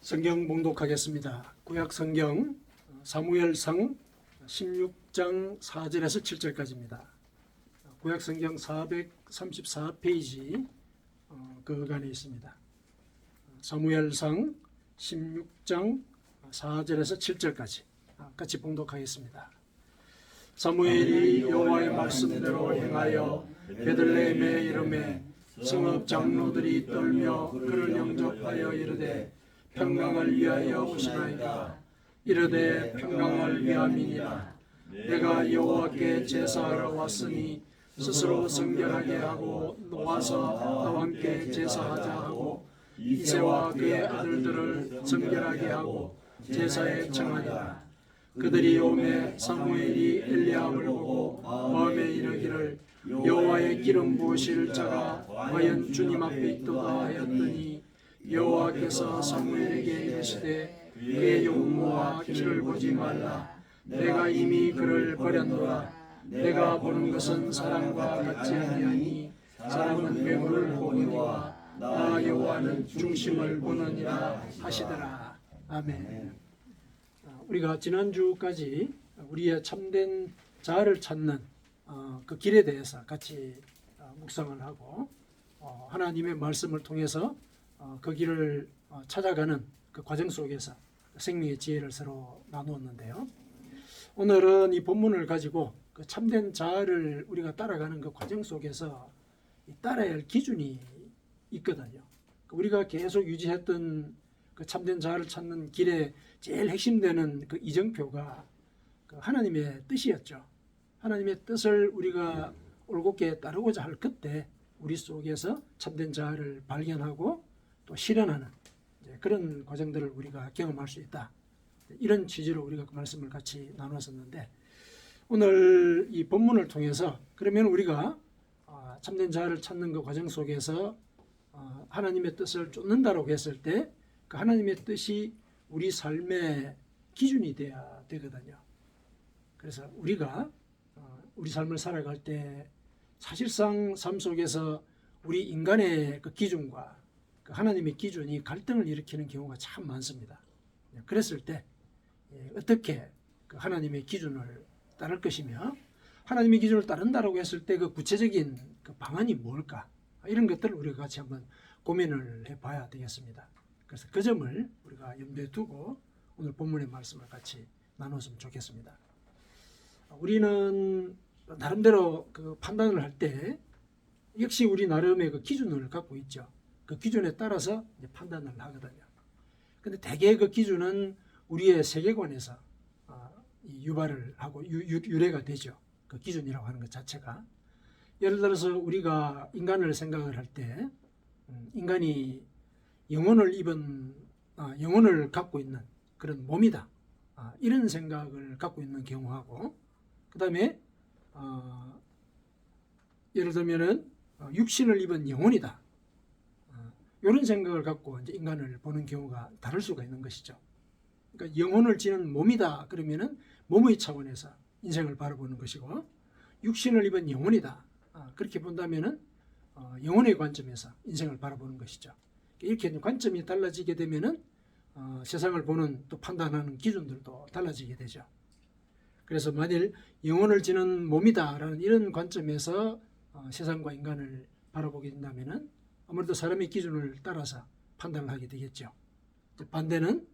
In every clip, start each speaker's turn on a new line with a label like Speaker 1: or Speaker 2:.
Speaker 1: 성경 봉독하겠습니다. 구약 성경 사무엘상 16장 4절에서 7절까지입니다. 구약 성경 434페이지 그간에 있습니다. 사무엘상 16장 4절에서 7절까지 같이 봉독하겠습니다. 사무엘이 여호와의 말씀대로 행하여 베들레헴에 이르매 성읍 장로들이 떨며 그를 영접하여 이르되 평강을 위하여 오시나이다. 이르되 평강을 위함이니라. 내가 여호와께 제사하러 왔으니 스스로 성결하게 하고 놓아서 나와 함께 제사하자 하고 이새와 그의 아들들을 성결하게 하고 제사에 청하니라. 그들이 오매 사무엘이 엘리압을 보고 마음에 이르기를 여호와의 기름 부으실 자가 과연 주님 앞에 있도다 하였더니 여호와께서 사무엘에게 이르시되 그의 용모와 길을 보지 말라. 내가 이미 그를 버렸노라. 내가 보는 것은 사람과 같지 아니하니 사람은 외모를 보느니와 나 여호와는 중심을 보느니라 하시더라. 아멘. 우리가 지난주까지 우리의 참된 자아를 찾는 그 길에 대해서 같이 묵상을 하고 하나님의 말씀을 통해서 그 길을 찾아가는 그 과정 속에서 생명의 지혜를 서로 나누었는데요. 오늘은 이 본문을 가지고 그 참된 자아를 우리가 따라가는 그 과정 속에서 따라야 할 기준이 있거든요. 우리가 계속 유지했던 그 참된 자아를 찾는 길의 제일 핵심되는 그 이정표가 그 하나님의 뜻이었죠. 하나님의 뜻을 우리가 올곧게 따르고자 할 그때 우리 속에서 참된 자아를 발견하고 또 실현하는 그런 과정들을 우리가 경험할 수 있다. 이런 취지로 우리가 그 말씀을 같이 나눴었는데 오늘 이 본문을 통해서 그러면 우리가 참된 자아를 찾는 그 과정 속에서 하나님의 뜻을 쫓는다라고 했을 때 그 하나님의 뜻이 우리 삶의 기준이 돼야 되거든요. 그래서 우리가 우리 삶을 살아갈 때 사실상 삶 속에서 우리 인간의 그 기준과 그 하나님의 기준이 갈등을 일으키는 경우가 참 많습니다. 그랬을 때 어떻게 그 하나님의 기준을 따를 것이며 하나님의 기준을 따른다라고 했을 때 그 구체적인 그 방안이 뭘까? 이런 것들을 우리가 같이 한번 고민을 해봐야 되겠습니다. 그래서 그 점을 우리가 염두에 두고 오늘 본문의 말씀을 같이 나눴으면 좋겠습니다. 우리는 나름대로 그 판단을 할 때 역시 우리 나름의 그 기준을 갖고 있죠. 그 기준에 따라서 이제 판단을 하거든요. 근데 대개 그 기준은 우리의 세계관에서 유발을 하고 유래가 되죠. 그 기준이라고 하는 것 자체가. 예를 들어서 우리가 인간을 생각을 할 때 인간이 영혼을 갖고 있는 그런 몸이다. 이런 생각을 갖고 있는 경우하고 그 다음에 예를 들면은 육신을 입은 영혼이다. 이런 생각을 갖고 이제 인간을 보는 경우가 다를 수가 있는 것이죠. 그러니까 영혼을 지닌 몸이다 그러면은 몸의 차원에서 인생을 바라보는 것이고 육신을 입은 영혼이다. 그렇게 본다면은 영혼의 관점에서 인생을 바라보는 것이죠. 이렇게 관점이 달라지게 되면은 세상을 보는 또 판단하는 기준들도 달라지게 되죠. 그래서 만일 영혼을 지닌 몸이다라는 이런 관점에서 세상과 인간을 바라보게 된다면은 아무래도 사람의 기준을 따라서 판단을 하게 되겠죠. 반대는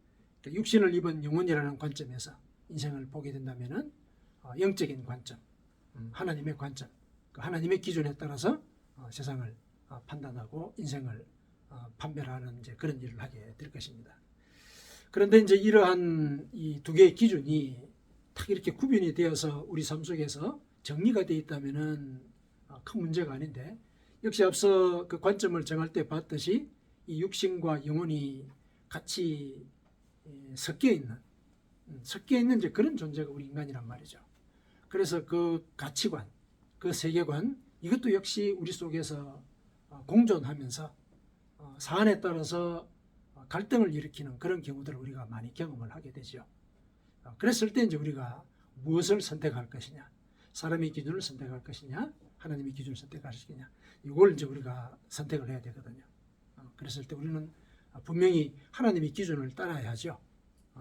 Speaker 1: 육신을 입은 영혼이라는 관점에서 인생을 보게 된다면은 영적인 관점, 하나님의 관점, 그 하나님의 기준에 따라서 세상을 판단하고 인생을 판별하는 이제 그런 일을 하게 될 것입니다. 그런데 이제 이러한 이 두 개의 기준이 딱 이렇게 구분이 되어서 우리 삶 속에서 정리가 되어 있다면은 큰 문제가 아닌데 역시 앞서 그 관점을 정할 때 봤듯이 이 육신과 영혼이 같이 섞여 있는 이제 그런 존재가 우리 인간이란 말이죠. 그래서 그 가치관, 그 세계관 이것도 역시 우리 속에서 공존하면서 사안에 따라서 갈등을 일으키는 그런 경우들을 우리가 많이 경험을 하게 되죠. 그랬을 때 이제 우리가 무엇을 선택할 것이냐, 사람의 기준을 선택할 것이냐, 하나님의 기준을 선택할 것이냐, 이걸 이제 우리가 선택을 해야 되거든요. 그랬을 때 우리는 분명히 하나님의 기준을 따라야 하죠.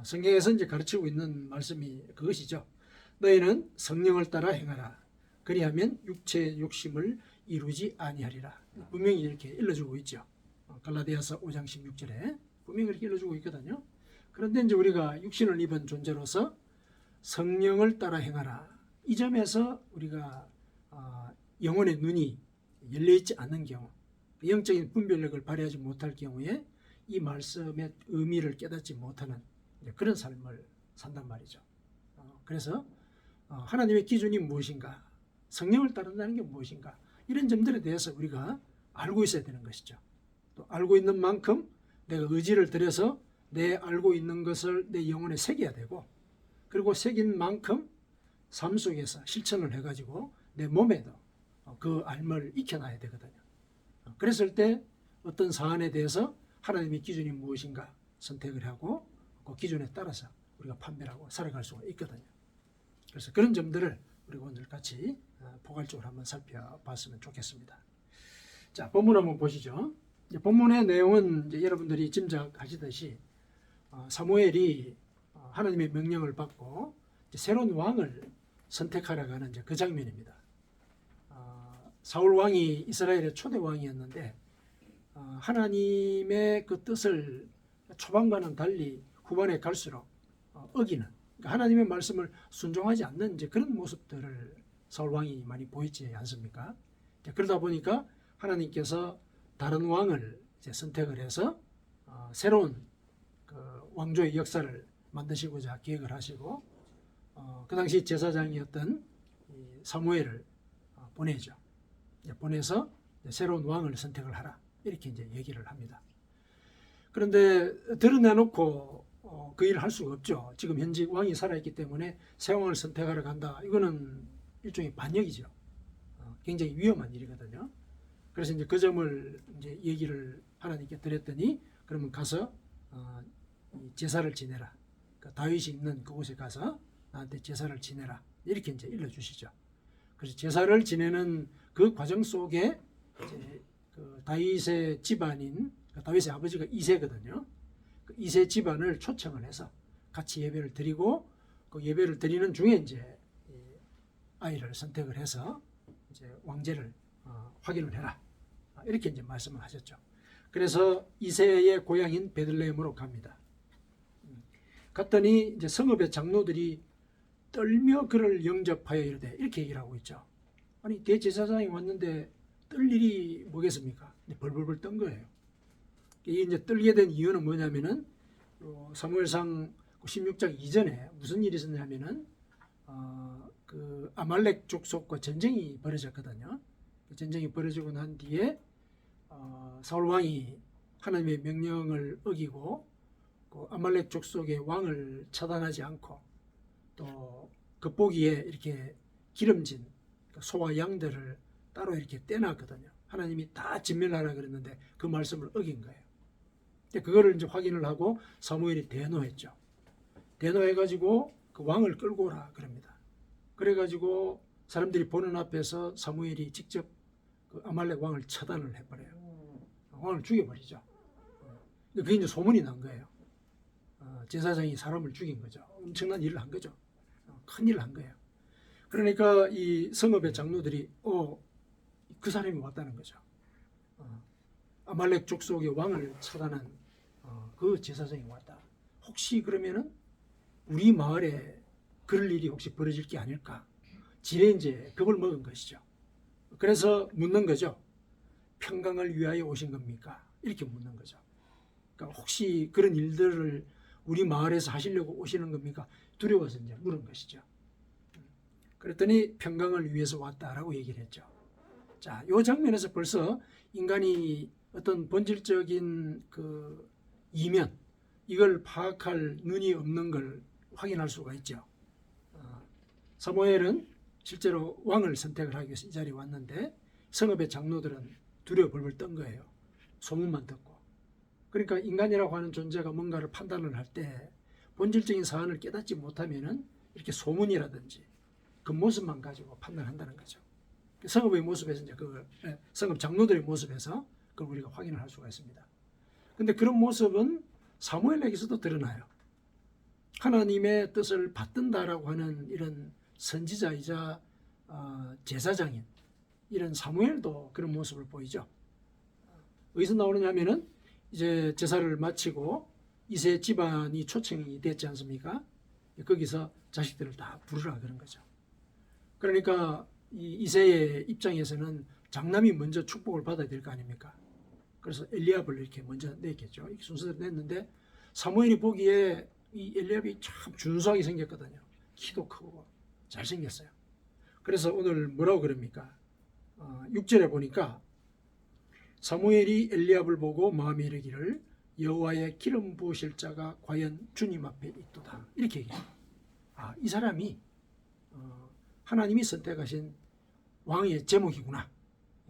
Speaker 1: 성경에서 이제 가르치고 있는 말씀이 그것이죠. 너희는 성령을 따라 행하라. 그리하면 육체의 욕심을 이루지 아니하리라. 분명히 이렇게 일러주고 있죠. 갈라디아서 5장 16절에 분명히 이렇게 일러주고 있거든요. 그런데 이제 우리가 육신을 입은 존재로서 성령을 따라 행하라. 이 점에서 우리가 영혼의 눈이 열려있지 않는 경우, 영적인 분별력을 발휘하지 못할 경우에 이 말씀의 의미를 깨닫지 못하는 그런 삶을 산단 말이죠. 그래서 하나님의 기준이 무엇인가, 성령을 따른다는 게 무엇인가, 이런 점들에 대해서 우리가 알고 있어야 되는 것이죠. 또 알고 있는 만큼 내가 의지를 들여서 내 알고 있는 것을 내 영혼에 새겨야 되고, 그리고 새긴 만큼 삶 속에서 실천을 해가지고 내 몸에도 그 알을 익혀놔야 되거든요. 그랬을 때 어떤 사안에 대해서 하나님의 기준이 무엇인가 선택을 하고 그 기준에 따라서 우리가 판별하고 살아갈 수가 있거든요. 그래서 그런 점들을 우리가 오늘 같이 포괄적으로 한번 살펴봤으면 좋겠습니다. 자, 본문 한번 보시죠. 본문의 내용은 이제 여러분들이 짐작하시듯이 사무엘이 하나님의 명령을 받고 새로운 왕을 선택하려고 하는 이제 그 장면입니다. 사울 왕이 이스라엘의 초대 왕이었는데 하나님의 그 뜻을 초반과는 달리 후반에 갈수록 어기는, 그러니까 하나님의 말씀을 순종하지 않는 이제 그런 모습들을 사울 왕이 많이 보이지 않습니까? 그러다 보니까 하나님께서 다른 왕을 이제 선택을 해서 새로운 그 왕조의 역사를 만드시고자 계획을 하시고 그 당시 제사장이었던 사무엘을 보내죠. 보내서 새로운 왕을 선택을 하라, 이렇게 이제 얘기를 합니다. 그런데 드러내놓고 그 일을 할 수가 없죠. 지금 현직 왕이 살아있기 때문에 새 왕을 선택하러 간다. 이거는 일종의 반역이죠. 굉장히 위험한 일이거든요. 그래서 이제 그 점을 이제 얘기를 하나님께 드렸더니, 그러면 가서 제사를 지내라. 그 다윗이 있는 그곳에 가서 나한테 제사를 지내라. 이렇게 이제 일러주시죠. 그래서 제사를 지내는 그 과정 속에 이제 그 다윗의 집안인, 다윗의 아버지가 이새거든요. 그 이새 집안을 초청을 해서 같이 예배를 드리고, 그 예배를 드리는 중에 이제 아이를 선택을 해서 이제 왕제를 확인을 해라. 이렇게 이제 말씀을 하셨죠. 그래서 이새의 고향인 베들레헴으로 갑니다. 갔더니 이제 성읍의 장로들이 떨며 그를 영접하여 이르되, 이렇게 얘기를 하고 있죠. 아니, 대제사장이 왔는데 떨 일이 뭐겠습니까? 벌벌벌 떤 거예요. 이게 이제 떨게 된 이유는 뭐냐면은 사무엘상 16장 이전에 무슨 일이 있었냐면은 그 아말렉 족속과 전쟁이 벌어졌거든요. 전쟁이 벌어지고 난 뒤에 사울 왕이 하나님의 명령을 어기고 그 아말렉 족속의 왕을 처단하지 않고 또 겉보기에 이렇게 기름진 소와 양들을 따로 이렇게 떼놨거든요. 하나님이 다 진멸하라 그랬는데 그 말씀을 어긴 거예요. 그거를 이제 확인을 하고 사무엘이 대노했죠. 대노해가지고 그 왕을 끌고 오라 그럽니다. 그래가지고 사람들이 보는 앞에서 사무엘이 직접 그 아말렉 왕을 처단을 해버려요. 왕을 죽여버리죠. 그게 이제 소문이 난 거예요. 제사장이 사람을 죽인 거죠. 엄청난 일을 한 거죠. 큰 일을 한 거예요. 그러니까 이 성읍의 장로들이 그 사람이 왔다는 거죠. 아말렉 족속의 왕을 처단한 그 제사장이 왔다. 혹시 그러면은 우리 마을에 그럴 일이 혹시 벌어질 게 아닐까? 지레 이제 겁을 먹은 것이죠. 그래서 묻는 거죠. 평강을 위하여 오신 겁니까? 이렇게 묻는 거죠. 그러니까 혹시 그런 일들을 우리 마을에서 하시려고 오시는 겁니까? 두려워서 이제 물은 것이죠. 그랬더니 평강을 위해서 왔다라고 얘기를 했죠. 자, 이 장면에서 벌써 인간이 어떤 본질적인 그 이면, 이걸 파악할 눈이 없는 걸 확인할 수가 있죠. 사무엘은 실제로 왕을 선택을 하기 위해서 이 자리에 왔는데 성읍의 장로들은 두려워 벌벌 떤 거예요. 소문만 듣고. 그러니까 인간이라고 하는 존재가 뭔가를 판단을 할 때 본질적인 사안을 깨닫지 못하면은 이렇게 소문이라든지 그 모습만 가지고 판단한다는 거죠. 성읍의 모습에서 이제 성읍 장로들의 모습에서 그걸 우리가 확인을 할 수가 있습니다. 근데 그런 모습은 사무엘에게서도 드러나요. 하나님의 뜻을 받든다라고 하는 이런 선지자이자 제사장인 이런 사무엘도 그런 모습을 보이죠. 어디서 나오느냐 하면은 이제 제사를 마치고 이세 집안이 초청이 됐지 않습니까? 거기서 자식들을 다 부르라 그런 거죠. 그러니까 이 이세의 입장에서는 장남이 먼저 축복을 받아야 될 거 아닙니까? 그래서 엘리압을 이렇게 먼저 냈겠죠. 이렇게 순서대로 냈는데 사무엘이 보기에 이 엘리압이 참 준수하게 생겼거든요. 키도 크고 잘생겼어요. 그래서 오늘 뭐라고 그럽니까? 6절에 보니까 사무엘이 엘리압을 보고 마음에 이르기를 여호와의 기름 부으실 자가 과연 주님 앞에 있도다. 이렇게 얘기해요. 이 사람이 하나님이 선택하신 왕의 제목이구나.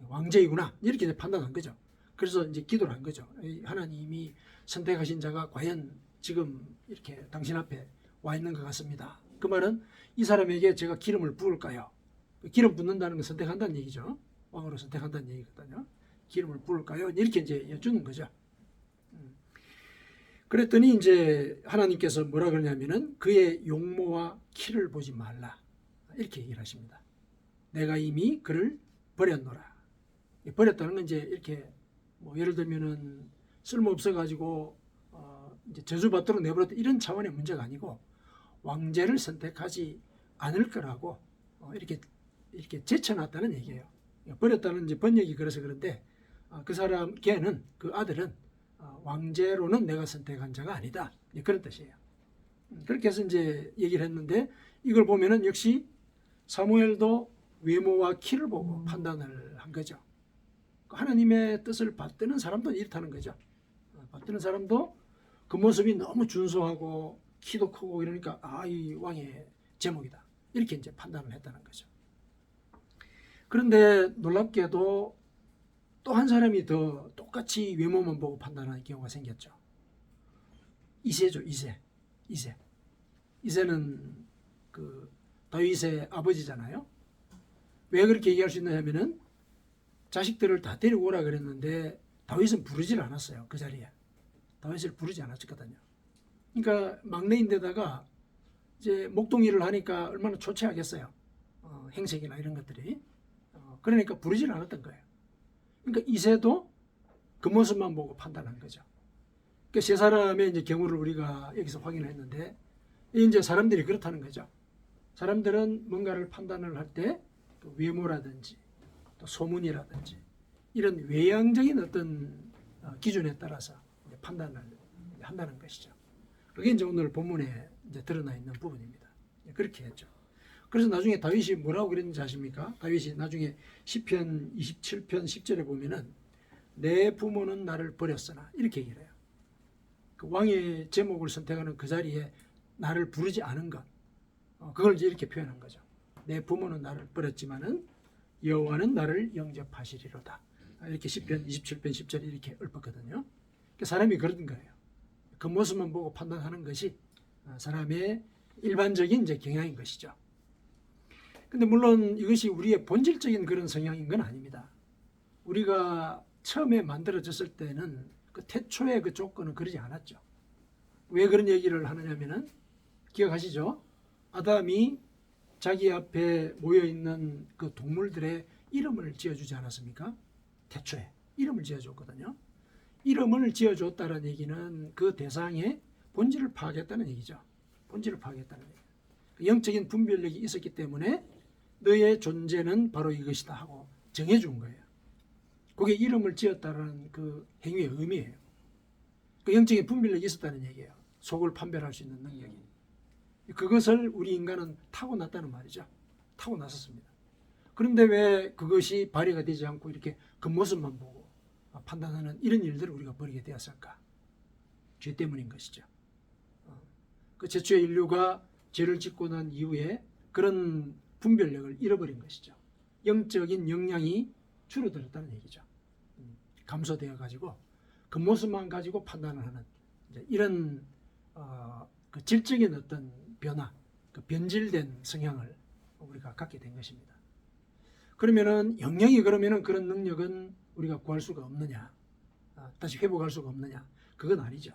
Speaker 1: 왕제이구나. 이렇게 판단한 거죠. 그래서 이제 기도를 한 거죠. 하나님이 선택하신 자가 과연 지금 이렇게 당신 앞에 와 있는 것 같습니다. 그 말은 이 사람에게 제가 기름을 부을까요? 기름 붓는다는 건 선택한다는 얘기죠. 왕으로 선택한다는 얘기거든요. 기름을 부을까요? 이렇게 이제 여쭈는 거죠. 그랬더니 이제 하나님께서 뭐라 그러냐면은 그의 용모와 키를 보지 말라. 이렇게 얘기를 하십니다. 내가 이미 그를 버렸노라. 버렸다는 건 이제 이렇게 뭐 예를 들면은 쓸모없어 가지고 이제 저주받도록 내버렸다 이런 차원의 문제가 아니고 왕제를 선택하지 않을 거라고 이렇게 제쳐놨다는 얘기예요. 버렸다는 이제 번역이 그래서 그런데 그 사람 걔는 그 아들은 왕제로는 내가 선택한 자가 아니다. 그런 뜻이에요. 그렇게 해서 이제 얘기를 했는데 이걸 보면은 역시 사무엘도 외모와 키를 보고 판단을 한 거죠. 하나님의 뜻을 받드는 사람도 이렇다는 거죠. 받드는 사람도 그 모습이 너무 준수하고 키도 크고 이러니까 이 왕의 제목이다. 이렇게 이제 판단을 했다는 거죠. 그런데 놀랍게도 또 한 사람이 더 똑같이 외모만 보고 판단하는 경우가 생겼죠. 이세죠, 이세. 이세는 그 다윗의 아버지잖아요. 왜 그렇게 얘기할 수 있느냐면은 자식들을 다 데리고 오라 그랬는데 다윗은 부르질 않았어요. 그 자리에. 다윗을 부르지 않았거든요. 그러니까 막내인데다가 이제 목동일을 하니까 얼마나 초췌하겠어요. 행색이나 이런 것들이. 그러니까 부르질 않았던 거예요. 그러니까 이세도 그 모습만 보고 판단한 거죠. 그러니까 세 사람의 이제 경우를 우리가 여기서 확인했는데 이제 사람들이 그렇다는 거죠. 사람들은 뭔가를 판단을 할 때 외모라든지 또 소문이라든지 이런 외향적인 어떤 기준에 따라서 판단을 한다는 것이죠. 그게 이제 오늘 본문에 이제 드러나 있는 부분입니다. 그렇게 했죠. 그래서 나중에 다윗이 뭐라고 그랬는지 아십니까? 다윗이 나중에 시편 27편 10절에 보면은 내 부모는 나를 버렸으나 이렇게 얘기를 해요. 그 왕의 제목을 선택하는 그 자리에 나를 부르지 않은 것, 그걸 이제 이렇게 표현한 거죠. 내 부모는 나를 버렸지만은 여호와는 나를 영접하시리로다. 이렇게 시편 27편 10절에 이렇게 읊었거든요. 사람이 그런 거예요. 그 모습만 보고 판단하는 것이 사람의 일반적인 이제 경향인 것이죠. 근데 물론 이것이 우리의 본질적인 그런 성향인 건 아닙니다. 우리가 처음에 만들어졌을 때는 그 태초의 그 조건은 그러지 않았죠. 왜 그런 얘기를 하느냐면은 기억하시죠? 아담이 자기 앞에 모여있는 그 동물들의 이름을 지어주지 않았습니까? 태초에 이름을 지어줬거든요. 이름을 지어줬다는 얘기는 그 대상의 본질을 파악했다는 얘기죠. 본질을 파악했다는 얘기예요. 영적인 분별력이 있었기 때문에 너의 존재는 바로 이것이다 하고 정해준 거예요. 그게 이름을 지었다는 그 행위의 의미예요. 그 영적인 분별력이 있었다는 얘기예요. 속을 판별할 수 있는 능력이. 그것을 우리 인간은 타고났다는 말이죠. 타고났었습니다. 그런데 왜 그것이 발휘가 되지 않고 이렇게 겉모습만 보고 판단하는 이런 일들을 우리가 벌이게 되었을까? 죄 때문인 것이죠. 그 최초의 인류가 죄를 짓고 난 이후에 그런 분별력을 잃어버린 것이죠. 영적인 역량이 줄어들었다는 얘기죠. 감소되어 가지고 겉모습만 가지고 판단을 하는 이런 그 질적인 어떤 변화, 그 변질된 성향을 우리가 갖게 된 것입니다. 그러면은 영영이 그러면은 그런 능력은 우리가 구할 수가 없느냐, 다시 회복할 수가 없느냐? 그건 아니죠.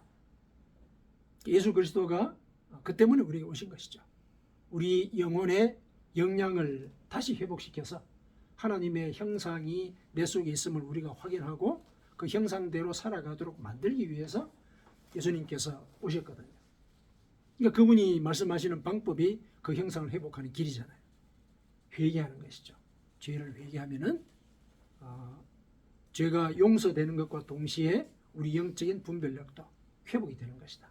Speaker 1: 예수 그리스도가 그 때문에 우리에게 오신 것이죠. 우리 영혼의 역량을 다시 회복시켜서 하나님의 형상이 내 속에 있음을 우리가 확인하고 그 형상대로 살아가도록 만들기 위해서 예수님께서 오셨거든요. 그러니까 그분이 말씀하시는 방법이 그 형상을 회복하는 길이잖아요. 회개하는 것이죠. 죄를 회개하면은 죄가 용서되는 것과 동시에 우리 영적인 분별력도 회복이 되는 것이다.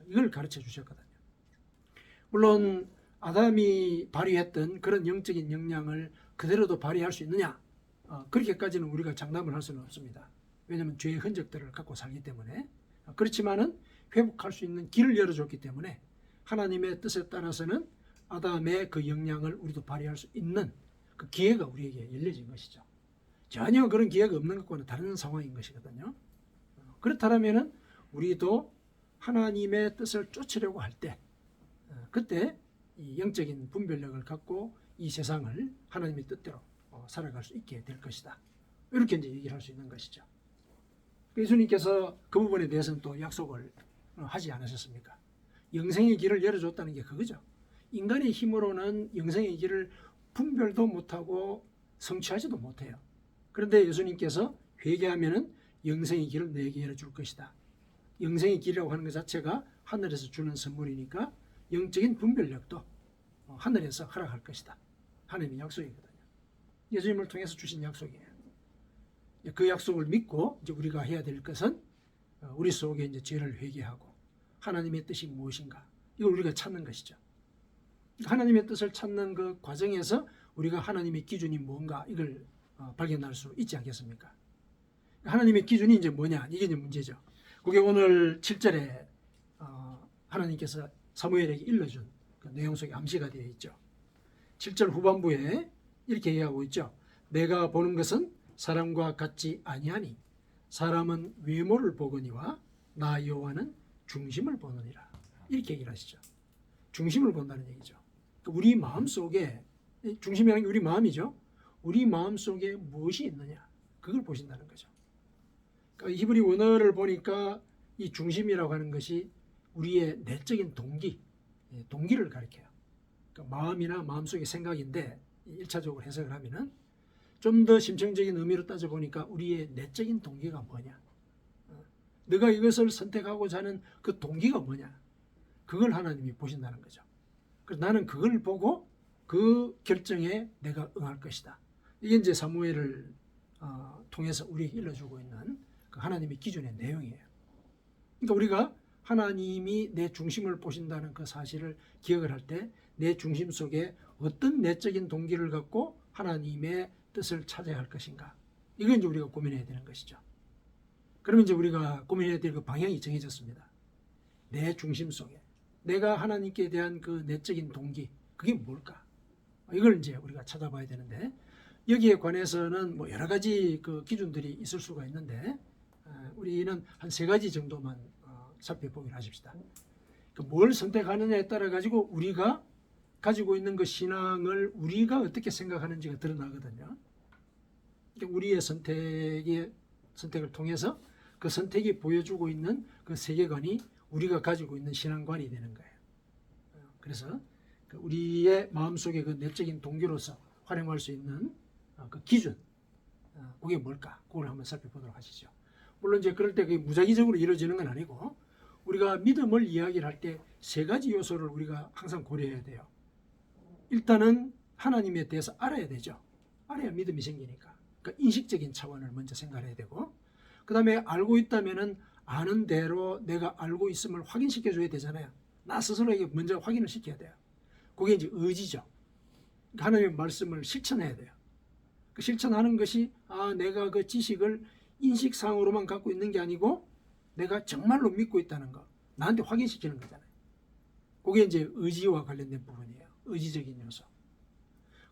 Speaker 1: 이걸 가르쳐 주셨거든요. 물론 아담이 발휘했던 그런 영적인 역량을 그대로도 발휘할 수 있느냐? 그렇게까지는 우리가 장담을 할 수는 없습니다. 왜냐하면 죄의 흔적들을 갖고 살기 때문에. 그렇지만은 회복할 수 있는 길을 열어줬기 때문에 하나님의 뜻에 따라서는 아담의 그 역량을 우리도 발휘할 수 있는 그 기회가 우리에게 열려진 것이죠. 전혀 그런 기회가 없는 것과는 다른 상황인 것이거든요. 그렇다면 우리도 하나님의 뜻을 쫓으려고 할 때 그때 이 영적인 분별력을 갖고 이 세상을 하나님의 뜻대로 살아갈 수 있게 될 것이다. 이렇게 이제 얘기를 할 수 있는 것이죠. 예수님께서 그 부분에 대해서는 또 약속을 하지 않으셨습니까? 영생의 길을 열어줬다는 게 그거죠. 인간의 힘으로는 영생의 길을 분별도 못하고 성취하지도 못해요. 그런데 예수님께서 회개하면은 영생의 길을 내게 열어줄 것이다. 영생의 길이라고 하는 것 자체가 하늘에서 주는 선물이니까 영적인 분별력도 하늘에서 허락할 것이다. 하나님의 약속이거든요. 예수님을 통해서 주신 약속이에요. 그 약속을 믿고 이제 우리가 해야 될 것은 우리 속에 이제 죄를 회개하고 하나님의 뜻이 무엇인가 이걸 우리가 찾는 것이죠. 하나님의 뜻을 찾는 그 과정에서 우리가 하나님의 기준이 뭔가 이걸 발견할 수 있지 않겠습니까? 하나님의 기준이 이제 뭐냐 이게 이제 문제죠. 그게 오늘 7절에 하나님께서 사무엘에게 일러준 그 내용 속에 암시가 되어 있죠. 7절 후반부에 이렇게 얘기하고 있죠. 내가 보는 것은 사람과 같지 아니하니 사람은 외모를 보거니와 나 여호와는 중심을 보느니라. 이렇게 얘기를 하시죠. 중심을 본다는 얘기죠. 우리 마음 속에 중심이라는 게 우리 마음이죠. 우리 마음 속에 무엇이 있느냐 그걸 보신다는 거죠. 그러니까 히브리 원어를 보니까 이 중심이라고 하는 것이 우리의 내적인 동기를 가리켜요. 그러니까 마음이나 마음속의 생각인데 1차적으로 해석을 하면은 좀 더 심층적인 의미로 따져보니까 우리의 내적인 동기가 뭐냐, 네가 이것을 선택하고자 하는 그 동기가 뭐냐, 그걸 하나님이 보신다는 거죠. 그래서 나는 그걸 보고 그 결정에 내가 응할 것이다. 이게 이제 사무엘을 통해서 우리에게 일러주고 있는 그 하나님의 기준의 내용이에요. 그러니까 우리가 하나님이 내 중심을 보신다는 그 사실을 기억을 할 때 내 중심 속에 어떤 내적인 동기를 갖고 하나님의 뜻을 찾아야 할 것인가, 이걸 이제 우리가 고민해야 되는 것이죠. 그러면 이제 우리가 고민해야 될 그 방향이 정해졌습니다. 내 중심 속에 내가 하나님께 대한 그 내적인 동기, 그게 뭘까? 이걸 이제 우리가 찾아봐야 되는데, 여기에 관해서는 뭐 여러 가지 그 기준들이 있을 수가 있는데 우리는 한 3가지 정도만 살펴보기로 하십시다. 뭘 선택하느냐에 따라 가지고 우리가 가지고 있는 그 신앙을 우리가 어떻게 생각하는지가 드러나거든요. 그러니까 우리의 선택을 통해서 그 선택이 보여주고 있는 그 세계관이 우리가 가지고 있는 신앙관이 되는 거예요. 그래서 우리의 마음속에 그 내적인 동기로서 활용할 수 있는 그 기준, 그게 뭘까? 그걸 한번 살펴보도록 하시죠. 물론 이제 그럴 때 그게 무작위적으로 이루어지는 건 아니고 우리가 믿음을 이야기를 할 때 3가지 요소를 우리가 항상 고려해야 돼요. 일단은 하나님에 대해서 알아야 되죠. 알아야 믿음이 생기니까. 그러니까 인식적인 차원을 먼저 생각해야 되고, 그 다음에 알고 있다면은 아는 대로 내가 알고 있음을 확인시켜 줘야 되잖아요. 나 스스로에게 먼저 확인을 시켜야 돼요. 그게 이제 의지죠. 그러니까 하나님의 말씀을 실천해야 돼요. 그 실천하는 것이 내가 그 지식을 인식상으로만 갖고 있는 게 아니고 내가 정말로 믿고 있다는 거 나한테 확인시키는 거잖아요. 그게 이제 의지와 관련된 부분이에요. 의지적인 요소.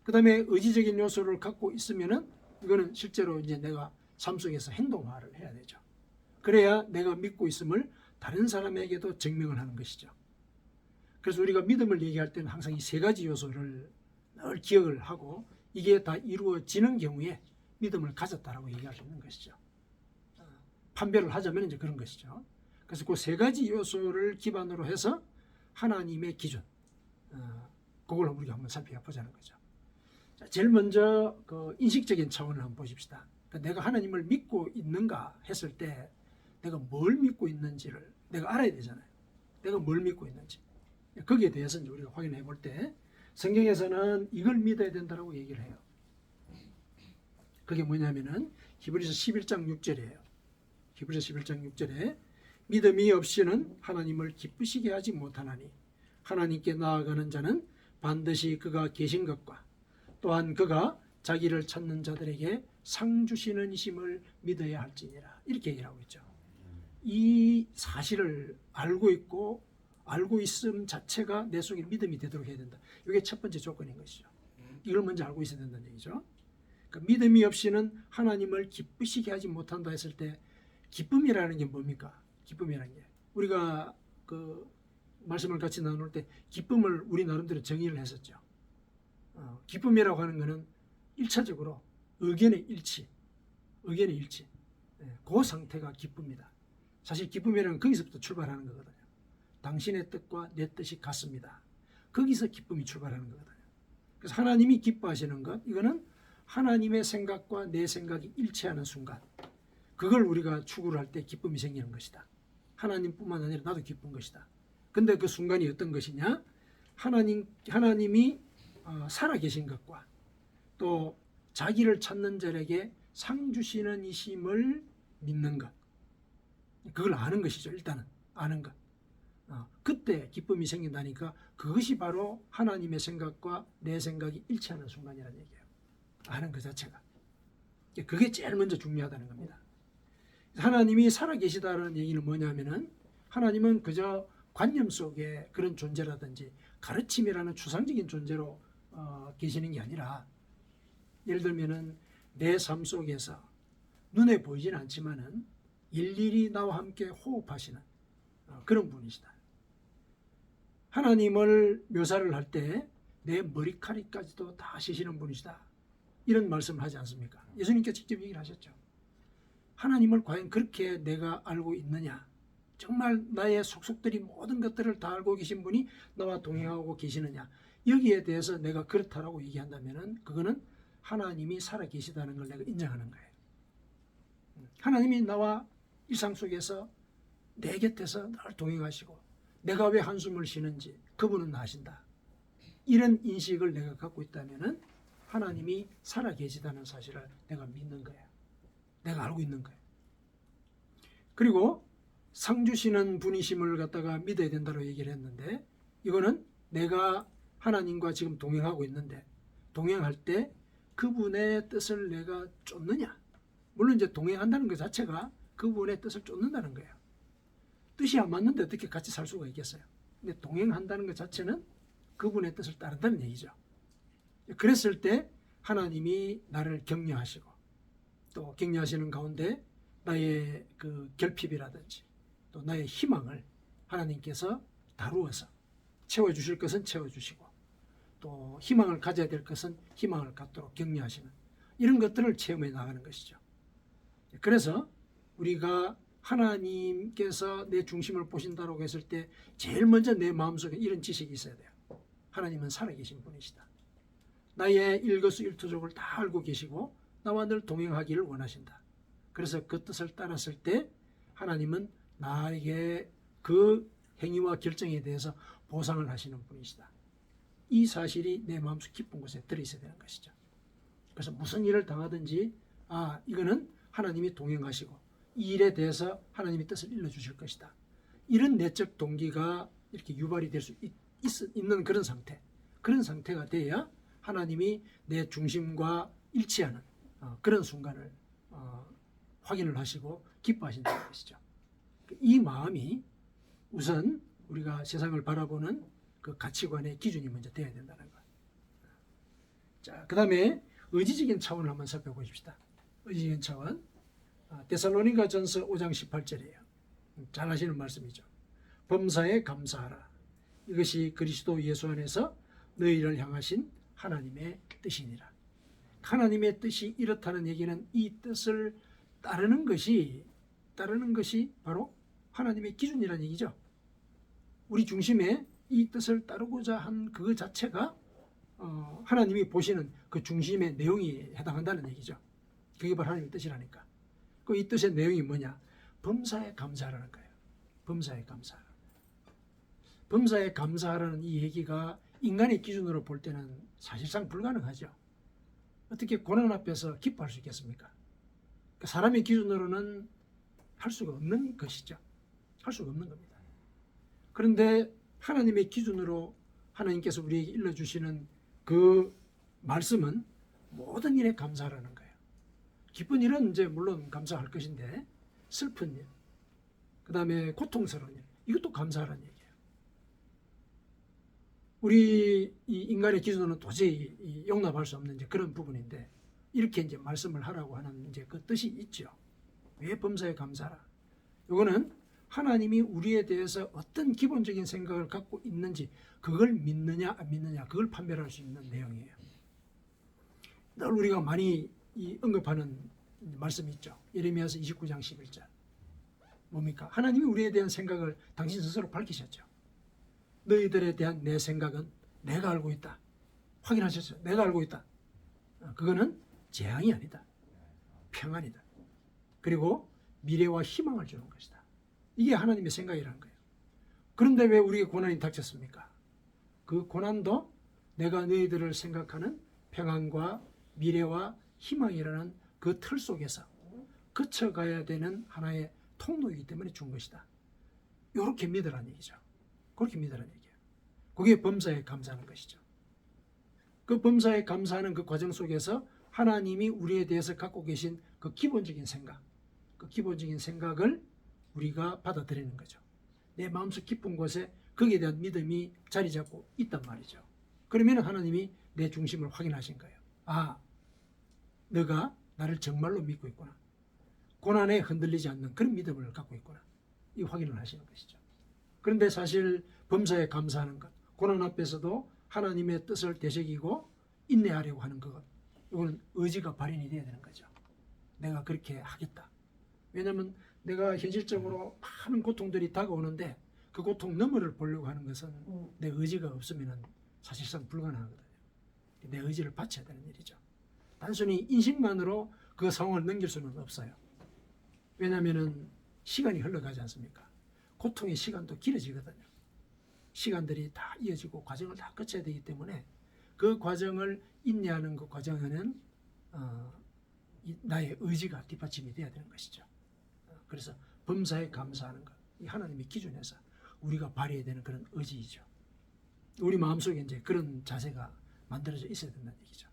Speaker 1: 그 다음에 의지적인 요소를 갖고 있으면은 이거는 실제로 이제 내가 삶 속에서 행동화를 해야 되죠. 그래야 내가 믿고 있음을 다른 사람에게도 증명을 하는 것이죠. 그래서 우리가 믿음을 얘기할 때는 항상 이 3가지 요소를 늘 기억을 하고 이게 다 이루어지는 경우에 믿음을 가졌다라고 얘기할 수 있는 것이죠. 판별을 하자면 이제 그런 것이죠. 그래서 그 세 가지 요소를 기반으로 해서 하나님의 기준, 그걸 우리가 한번 살펴보자는 거죠. 자, 제일 먼저 그 인식적인 차원을 한번 보십시다. 그러니까 내가 하나님을 믿고 있는가 했을 때 내가 뭘 믿고 있는지를 내가 알아야 되잖아요. 내가 뭘 믿고 있는지. 거기에 대해서 이제 우리가 확인해 볼 때 성경에서는 이걸 믿어야 된다고 얘기를 해요. 그게 뭐냐면은 히브리서 11장 6절이에요. 히브리서 11장 6절에 믿음이 없이는 하나님을 기쁘시게 하지 못하나니 하나님께 나아가는 자는 반드시 그가 계신 것과 또한 그가 자기를 찾는 자들에게 상 주시는 이심을 믿어야 할지니라. 이렇게 얘기를 하고 있죠. 이 사실을 알고 있고 알고 있음 자체가 내 속에 믿음이 되도록 해야 된다. 이게 첫 번째 조건인 것이죠. 이걸 먼저 알고 있어야 된다는 얘기죠. 그러니까 믿음이 없이는 하나님을 기쁘시게 하지 못한다 했을 때 기쁨이라는 게 뭡니까? 기쁨이라는 게 우리가 그 말씀을 같이 나눌 때 기쁨을 우리 나름대로 정의를 했었죠. 기쁨이라고 하는 것은 1차적으로 의견의 일치, 그 상태가 기쁨이다. 사실 기쁨이라는 건 거기서부터 출발하는 거거든요. 당신의 뜻과 내 뜻이 같습니다. 거기서 기쁨이 출발하는 거거든요. 그래서 하나님이 기뻐하시는 것, 이거는 하나님의 생각과 내 생각이 일치하는 순간, 그걸 우리가 추구를 할 때 기쁨이 생기는 것이다. 하나님뿐만 아니라 나도 기쁜 것이다. 근데 그 순간이 어떤 것이냐? 하나님이 살아계신 것과 또 자기를 찾는 자에게 상 주시는 이심을 믿는 것, 그걸 아는 것이죠. 일단은 아는 것. 그때 기쁨이 생긴다니까 그것이 바로 하나님의 생각과 내 생각이 일치하는 순간이라는 얘기예요. 아는 그 자체가. 그게 제일 먼저 중요하다는 겁니다. 하나님이 살아계시다는 얘기는 뭐냐면은 하나님은 그저 관념 속에 그런 존재라든지 가르침이라는 추상적인 존재로 계시는 게 아니라, 예를 들면은 내 삶 속에서 눈에 보이지는 않지만은 일일이 나와 함께 호흡하시는 그런 분이시다. 하나님을 묘사를 할 때 내 머리카락까지도 다 아시는 분이시다. 이런 말씀을 하지 않습니까? 예수님께서 직접 얘기를 하셨죠. 하나님을 과연 그렇게 내가 알고 있느냐? 정말 나의 속속들이 모든 것들을 다 알고 계신 분이 나와 동행하고 계시느냐? 여기에 대해서 내가 그렇다라고 얘기한다면은 그거는 하나님이 살아계시다는 걸 내가 인정하는 거예요. 하나님이 나와 일상 속에서 내 곁에서 늘 동행하시고 내가 왜 한숨을 쉬는지 그분은 아신다. 이런 인식을 내가 갖고 있다면은 하나님이 살아계시다는 사실을 내가 믿는 거예요. 내가 알고 있는 거예요. 그리고 상 주시는 분이심을 갖다가 믿어야 된다고 얘기를 했는데, 이거는 내가 하나님과 지금 동행하고 있는데 동행할 때 그분의 뜻을 내가 쫓느냐? 물론 이제 동행한다는 것 자체가 그분의 뜻을 쫓는다는 거예요. 뜻이 안 맞는데 어떻게 같이 살 수가 있겠어요? 근데 동행한다는 것 자체는 그분의 뜻을 따른다는 얘기죠. 그랬을 때 하나님이 나를 격려하시고 또 격려하시는 가운데 나의 그 결핍이라든지 또 나의 희망을 하나님께서 다루어서 채워주실 것은 채워주시고 또 희망을 가져야 될 것은 희망을 갖도록 격려하시는 이런 것들을 체험해 나가는 것이죠. 그래서 우리가 하나님께서 내 중심을 보신다고 했을 때 제일 먼저 내 마음속에 이런 지식이 있어야 돼요. 하나님은 살아계신 분이시다. 나의 일거수일투족을 다 알고 계시고 나와 늘 동행하기를 원하신다. 그래서 그 뜻을 따랐을 때 하나님은 나에게 그 행위와 결정에 대해서 보상을 하시는 분이시다. 이 사실이 내 마음속 깊은 곳에 들어있어야 되는 것이죠. 그래서 무슨 일을 당하든지 이거는 하나님이 동행하시고 이 일에 대해서 하나님의 뜻을 일러주실 것이다. 이런 내적 동기가 이렇게 유발이 될 수 있는 그런 상태. 그런 상태가 돼야 하나님이 내 중심과 일치하는 그런 순간을 확인을 하시고 기뻐하신다는 것이죠. 이 마음이 우선 우리가 세상을 바라보는 그 가치관의 기준이 먼저 되어야 된다는 것. 자, 그 다음에 의지적인 차원을 한번 살펴보십시다. 의지적인 차원. 데살로니가 전서 5장 18절이에요. 잘 아시는 말씀이죠. 범사에 감사하라. 이것이 그리스도 예수 안에서 너희를 향하신 하나님의 뜻이니라. 하나님의 뜻이 이렇다는 얘기는 이 뜻을 따르는 것이 바로 하나님의 기준이라는 얘기죠. 우리 중심에 이 뜻을 따르고자 한 그 자체가 하나님이 보시는 그 중심의 내용이 해당한다는 얘기죠. 그게 바로 하나님의 뜻이라니까. 그 이 뜻의 내용이 뭐냐? 범사에 감사하라는 거예요. 범사에 감사. 범사에 감사하라는 이 얘기가 인간의 기준으로 볼 때는 사실상 불가능하죠. 어떻게 고난 앞에서 기뻐할 수 있겠습니까? 사람의 기준으로는 할 수가 없는 것이죠. 할 수가 없는 겁니다. 그런데 하나님의 기준으로 하나님께서 우리에게 일러주시는 그 말씀은 모든 일에 감사하라는 거예요. 기쁜 일은 이제 물론 감사할 것인데 슬픈 일, 그 다음에 고통스러운 일, 이것도 감사하라는 얘기예요. 우리 이 인간의 기준으로는 도저히 용납할 수 없는 이제 그런 부분인데 이렇게 이제 말씀을 하라고 하는 이제 그 뜻이 있죠. 왜 범사에 감사하라? 이거는 하나님이 우리에 대해서 어떤 기본적인 생각을 갖고 있는지 그걸 믿느냐 안 믿느냐 그걸 판별할 수 있는 내용이에요. 늘 우리가 많이 언급하는 말씀이 있죠. 예레미야서 29장 11절. 뭡니까? 하나님이 우리에 대한 생각을 당신 스스로 밝히셨죠. 너희들에 대한 내 생각은 내가 알고 있다. 확인하셨죠? 내가 알고 있다. 그거는 재앙이 아니다. 평안이다. 그리고 미래와 희망을 주는 것이다. 이게 하나님의 생각이라는 거예요. 그런데 왜 우리에게 고난이 닥쳤습니까? 그 고난도 내가 너희들을 생각하는 평안과 미래와 희망이라는 그 틀 속에서 거쳐가야 되는 하나의 통로이기 때문에 준 것이다. 이렇게 믿으라는 얘기죠. 그렇게 믿으라는 얘기예요. 그게 범사에 감사하는 것이죠. 그 범사에 감사하는 그 과정 속에서 하나님이 우리에 대해서 갖고 계신 그 기본적인 생각, 그 기본적인 생각을 우리가 받아들이는 거죠. 내 마음속 깊은 곳에 거기에 대한 믿음이 자리 잡고 있단 말이죠. 그러면 하나님이 내 중심을 확인하신 거예요. 아, 너가 나를 정말로 믿고 있구나. 고난에 흔들리지 않는 그런 믿음을 갖고 있구나. 이 확인을 하시는 것이죠. 그런데 사실 범사에 감사하는 것, 고난 앞에서도 하나님의 뜻을 되새기고 인내하려고 하는 것, 이거는 의지가 발현이 돼야 되는 거죠. 내가 그렇게 하겠다. 왜냐하면 내가 현실적으로 많은 고통들이 다가오는데 그 고통 너머를 보려고 하는 것은 내 의지가 없으면 사실상 불가능하거든요. 내 의지를 바쳐야 되는 일이죠. 단순히 인식만으로 그 상황을 넘길 수는 없어요. 왜냐하면 시간이 흘러가지 않습니까? 고통의 시간도 길어지거든요. 시간들이 다 이어지고 과정을 다 거쳐야 되기 때문에 그 과정을 인내하는 그 과정에는 나의 의지가 뒷받침이 돼야 되는 것이죠. 그래서 범사에 감사하는 것, 이 하나님의 기준에서 우리가 발휘해야 되는 그런 의지이죠. 우리 마음속에 이제 그런 자세가 만들어져 있어야 된다는 얘기죠.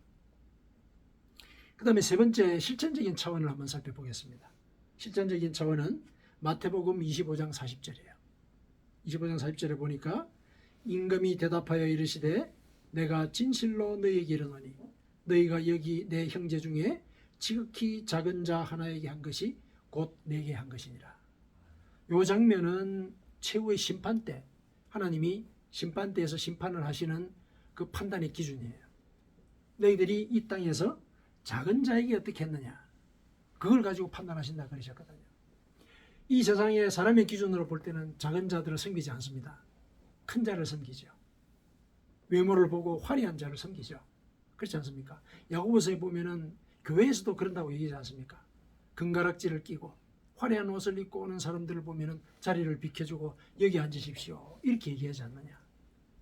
Speaker 1: 그 다음에 세 번째 실천적인 차원을 한번 살펴보겠습니다. 실천적인 차원은 마태복음 25장 40절이에요. 25장 40절에 보니까 임금이 대답하여 이르시되 내가 진실로 너희에게 이르노니 너희가 여기 내 형제 중에 지극히 작은 자 하나에게 한 것이 곧 내게 한 것이니라. 이 장면은 최후의 심판 때 하나님이 심판대에서 심판을 하시는 그 판단의 기준이에요. 너희들이 이 땅에서 작은 자에게 어떻게 했느냐 그걸 가지고 판단하신다 그러셨거든요. 이 세상에 사람의 기준으로 볼 때는 작은 자들을 섬기지 않습니다. 큰 자를 섬기죠. 외모를 보고 화려한 자를 섬기죠. 그렇지 않습니까? 야고보서에 보면은 교회에서도 그런다고 얘기하지 않습니까? 금가락지를 끼고 화려한 옷을 입고 오는 사람들을 보면은 자리를 비켜주고 여기 앉으십시오 이렇게 얘기하지 않느냐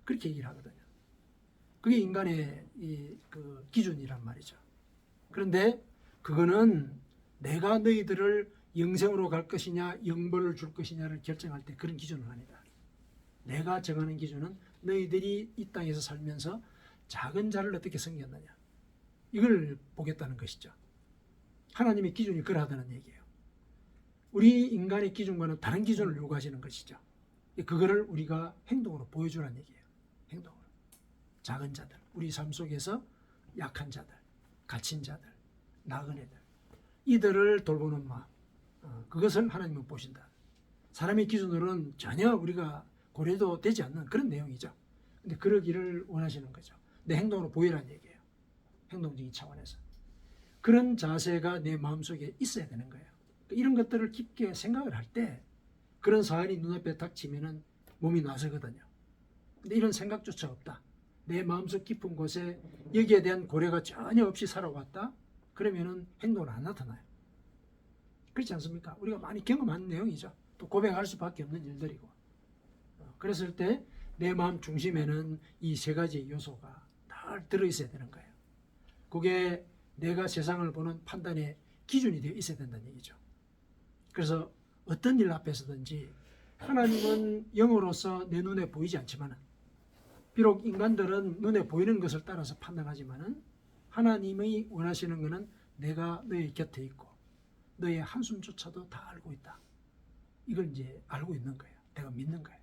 Speaker 1: 그렇게 얘기를 하거든요. 그게 인간의 그 기준이란 말이죠. 그런데 그거는 내가 너희들을 영생으로 갈 것이냐 영벌을 줄 것이냐를 결정할 때 그런 기준은 아니다. 내가 정하는 기준은 너희들이 이 땅에서 살면서 작은 자를 어떻게 섬겼느냐 이걸 보겠다는 것이죠. 하나님의 기준이 그러하다는 얘기예요. 우리 인간의 기준과는 다른 기준을 요구하시는 것이죠. 그거를 우리가 행동으로 보여주라는 얘기예요. 행동으로. 작은 자들, 우리 삶 속에서 약한 자들, 갇힌 자들, 나그네들 이들을 돌보는 마음 그것을 하나님은 보신다. 사람의 기준으로는 전혀 우리가 고려도 되지 않는 그런 내용이죠. 근데 그러기를 원하시는 거죠. 내 행동으로 보이라는 얘기예요. 행동적인 차원에서. 그런 자세가 내 마음속에 있어야 되는 거예요. 이런 것들을 깊게 생각을 할 때 그런 사안이 눈앞에 닥치면은 몸이 나서거든요. 근데 이런 생각조차 없다. 내 마음속 깊은 곳에 여기에 대한 고려가 전혀 없이 살아왔다. 그러면은 행동은 안 나타나요. 그렇지 않습니까? 우리가 많이 경험한 내용이죠. 또 고백할 수밖에 없는 일들이고. 그랬을 때 내 마음 중심에는 이 세 가지 요소가 늘 들어있어야 되는 거예요. 그게 내가 세상을 보는 판단의 기준이 되어 있어야 된다는 얘기죠. 그래서 어떤 일 앞에서든지 하나님은 영으로서 내 눈에 보이지 않지만, 비록 인간들은 눈에 보이는 것을 따라서 판단하지만 하나님이 원하시는 것은 내가 너의 곁에 있고 너의 한숨조차도 다 알고 있다. 이걸 이제 알고 있는 거예요. 내가 믿는 거예요.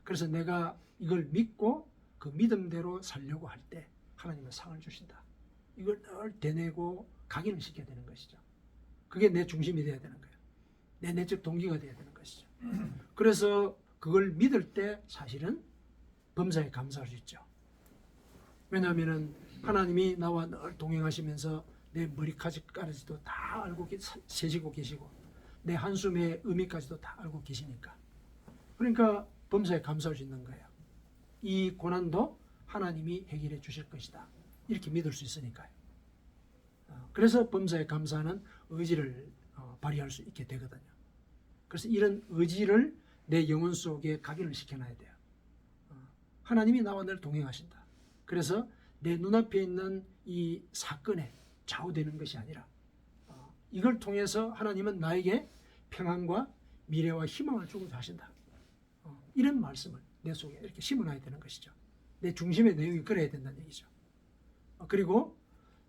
Speaker 1: 그래서 내가 이걸 믿고 그 믿음대로 살려고 할 때 하나님은 상을 주신다. 이걸 늘 되뇌고 각인을 시켜야 되는 것이죠. 그게 내 중심이 되어야 되는 거예요. 내 내적 동기가 되어야 되는 것이죠. 그래서 그걸 믿을 때 사실은 범사에 감사할 수 있죠. 왜냐하면 하나님이 나와 늘 동행하시면서 내 머리카락까지도 다 알고 세시고 계시고 내 한숨의 의미까지도 다 알고 계시니까. 그러니까 범사에 감사할 수 있는 거예요. 이 고난도 하나님이 해결해 주실 것이다. 이렇게 믿을 수 있으니까요. 그래서 범사에 감사하는 의지를 발휘할 수 있게 되거든요. 그래서 이런 의지를 내 영혼 속에 각인을 시켜놔야 돼요. 하나님이 나와 늘 동행하신다. 그래서 내 눈앞에 있는 이 사건에 좌우되는 것이 아니라 이걸 통해서 하나님은 나에게 평안과 미래와 희망을 주고자 하신다. 이런 말씀을 내 속에 이렇게 심어놔야 되는 것이죠. 내 중심의 내용이 그래야 된다는 얘기죠. 그리고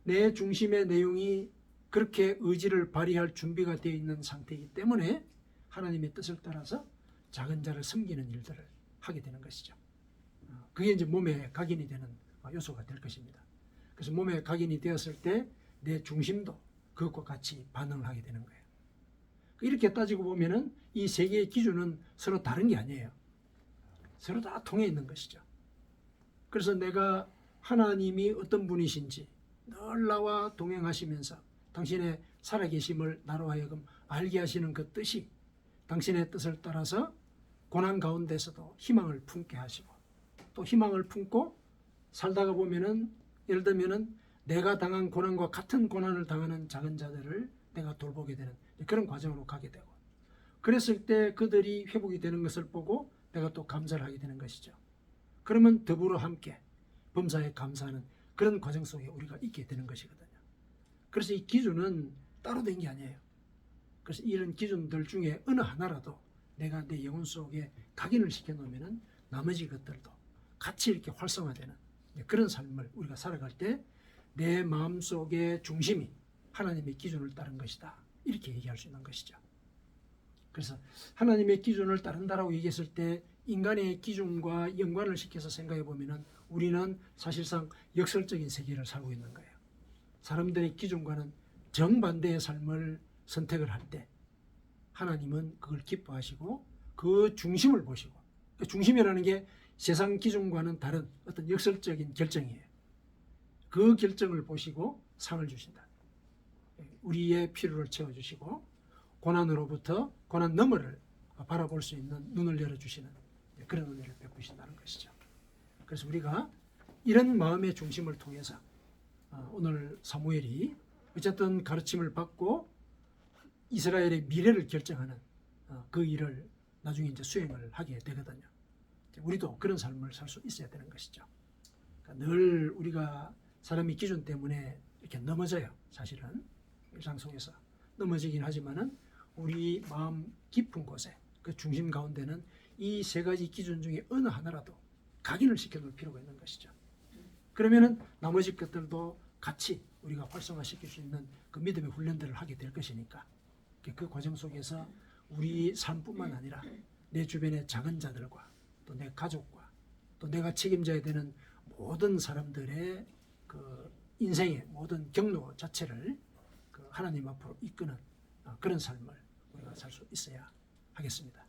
Speaker 1: 내 중심의 내용이 그렇게 의지를 발휘할 준비가 되어 있는 상태이기 때문에 하나님의 뜻을 따라서 작은 자를 섬기는 일들을 하게 되는 것이죠. 그게 이제 몸에 각인이 되는 요소가 될 것입니다. 그래서 몸에 각인이 되었을 때 내 중심도 그것과 같이 반응을 하게 되는 거예요. 이렇게 따지고 보면은 이 세 개의 기준은 서로 다른 게 아니에요. 서로 다 통해 있는 것이죠. 그래서 내가 하나님이 어떤 분이신지 늘 나와 동행하시면서 당신의 살아계심을 나로 하여금 알게 하시는 그 뜻이 당신의 뜻을 따라서 고난 가운데서도 희망을 품게 하시고, 또 희망을 품고 살다가 보면은 예를 들면은 내가 당한 고난과 같은 고난을 당하는 작은 자들을 내가 돌보게 되는 그런 과정으로 가게 되고, 그랬을 때 그들이 회복이 되는 것을 보고 내가 또 감사를 하게 되는 것이죠. 그러면 더불어 함께 범사에 감사하는 그런 과정 속에 우리가 있게 되는 것이거든요. 그래서 이 기준은 따로 된 게 아니에요. 그래서 이런 기준들 중에 어느 하나라도 내가 내 영혼 속에 각인을 시켜놓으면 나머지 것들도 같이 이렇게 활성화되는 그런 삶을 우리가 살아갈 때 내 마음속의 중심이 하나님의 기준을 따른 것이다. 이렇게 얘기할 수 있는 것이죠. 그래서 하나님의 기준을 따른다라고 얘기했을 때 인간의 기준과 연관을 시켜서 생각해 보면은 우리는 사실상 역설적인 세계를 살고 있는 거예요. 사람들의 기준과는 정반대의 삶을 선택을 할 때 하나님은 그걸 기뻐하시고 그 중심을 보시고, 그 중심이라는 게 세상 기준과는 다른 어떤 역설적인 결정이에요. 그 결정을 보시고 상을 주신다. 우리의 필요를 채워주시고 고난으로부터 고난 너머를 바라볼 수 있는 눈을 열어주시는 그런 은혜를 베푸신다는 것이죠. 그래서 우리가 이런 마음의 중심을 통해서 오늘 사무엘이 어쨌든 가르침을 받고 이스라엘의 미래를 결정하는 그 일을 나중에 이제 수행을 하게 되거든요. 우리도 그런 삶을 살 수 있어야 되는 것이죠. 그러니까 늘 우리가 사람의 기준 때문에 이렇게 넘어져요. 사실은 일상 속에서 넘어지긴 하지만은 우리 마음 깊은 곳에 그 중심 가운데는 이 세 가지 기준 중에 어느 하나라도 각인을 시켜놓을 필요가 있는 것이죠. 그러면은 나머지 것들도 같이 우리가 활성화시킬 수 있는 그 믿음의 훈련들을 하게 될 것이니까 그 과정 속에서 우리 삶뿐만 아니라 내 주변의 작은 자들과 또 내 가족과 또 내가 책임져야 되는 모든 사람들의 그 인생의 모든 경로 자체를 그 하나님 앞으로 이끄는 그런 삶을 우리가 살 수 있어야 하겠습니다.